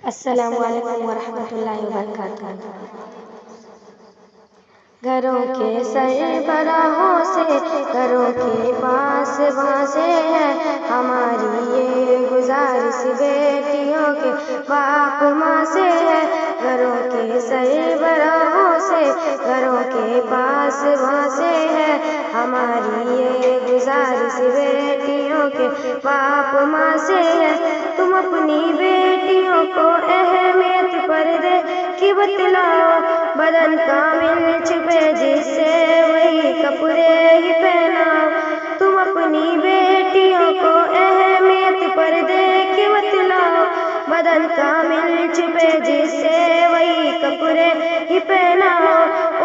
السلام علیکم ورحمۃ اللہ وبرکاتہ۔ گھروں کے سربراہوں سے، گھروں کے پاس وہاں سے ہے ہماری یہ گزارش، بیٹیوں کے باپ ماں سے ہے۔ گھروں کے سربراہوں سے، گھروں کے پاس وہاں سے ہے ہماری یہ گزارش، بیٹیوں کے باپ ماں سے ہے۔ تم اپنی بیٹیوں کو اہمیت پردے کی بتلاؤ، بدن کامل چھپے جس سے وہی کپڑے ہی پہناؤ۔ تم اپنی بیٹیوں کو اہمیت پردے کی بتلاؤ، بدن کامل چھپے جس سے وہی کپڑے ہی پہناؤ۔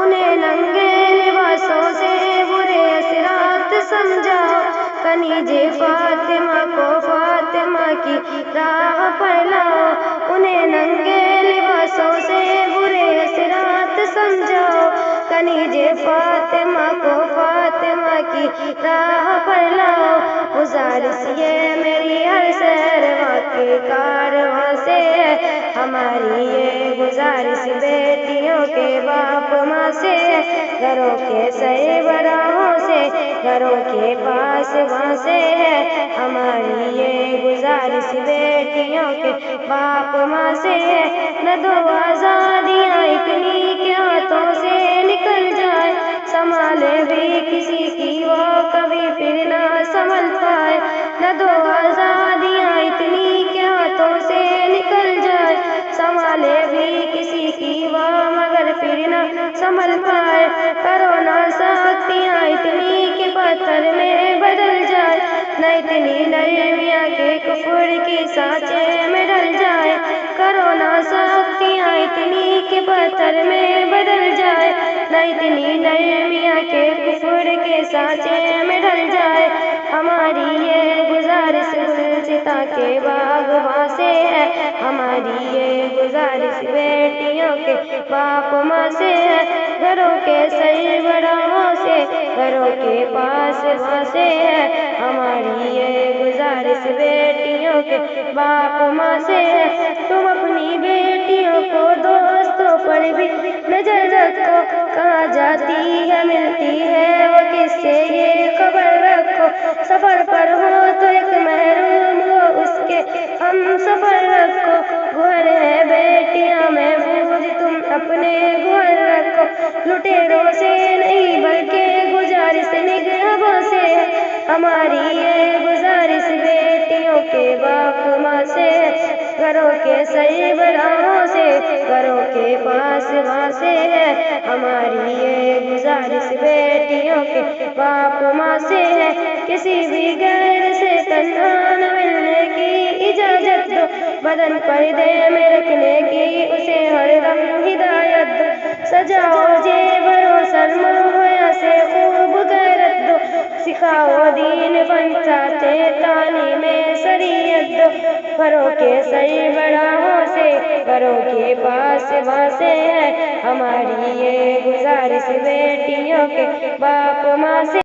انہیں ننگے لباسوں سے برے اثرات سمجھاؤ، کنیز فاطمہ کو فاطمہ کی راہ پر لاؤ۔ انہیں ننگے لباسوں سے برے اثرات سمجھاؤ، کنیز فاطمہ کو فاطمہ کی راہ پر لاؤ۔ گزارش یہ میری ہر سہرواں کے کارواں سے ہے ہماری یہ گزارش، بیٹیوں کے باپ ماں سے ہے۔ گھروں کے سربراہوں سے، گھروں کے پاس وہاں سے ہے ہماری یہ گزارش، بیٹیوں کے باپ ماں سے ہے۔ نہ دو آزادیاں اتنی کہ ہاتھوں سے نکل جائے، سنبھالے بھی کسی کی وہ کبھی پھر نہ سنبھل پائے۔ نہ دو آزادیاں اتنی کہ ہاتھوں سے نکل جائے، سنبھالے بھی کسی کی وہ مگر پھر نہ سنبھل پائے۔ کرو نہ سختیاں اتنی کہ پتھر میں بدل جائے، نہ اتنی نرمیاں کہ کفر کی سانچے میں ڈل جائے۔ کرو نہ سختیاں اتنی کہ پتھر میں بدل جائے، نہ اتنی نرمیاں کہ کفر کے سانچے میں ڈل جائے۔ ہماری یہ گزارش گلستاں کے باغباں سے ہے ہماری یہ گزارش، بیٹیوں کے باپ ماں سے ہے۔ گھروں کے سربراہوں سے، گھروں کے پاس وہاں سے ہے ہماری یہ گزارش، بیٹیوں کے باپ ماں سے ہے۔ تم اپنی بیٹیوں کو دوستوں پر بھی نظر رکھو، کہاں جاتی ہے ملتی ہے وہ کس سے یہ خبر رکھو۔ سفر پر ہو تو ایک محروم ہو اس کے ہم سفر رکھو، گھر ہے بیٹیاں محفوظ تم اپنے گھر رکھو۔ لٹیروں سے نہیں بلکہ گزارش نگہباں سے ہے ہماری یہ گزارش، بیٹیوں کے باپ ماں سے ہے۔ گھروں کے سربراہوں سے، گھروں کے پاس وہاں سے ہے ہماری یہ گزارش، بیٹیوں کے باپ ماں سے ہے۔ کسی بھی غیر سے تنہا نہ ملنے کی اجازت دو، بدن پردے میں رکھنے کی اسے ہر دم ہدایت دو۔ سجاؤ زیور و سرمایہ سے خوب غیرت دو، سکھاؤ دین فن ساتھ تعلیم شریعت دو۔ گھروں کے سربراہوں سے، گھروں کے پاس وہاں سے ہے ہماری یہ گزارش، بیٹیوں کے باپ ماں سے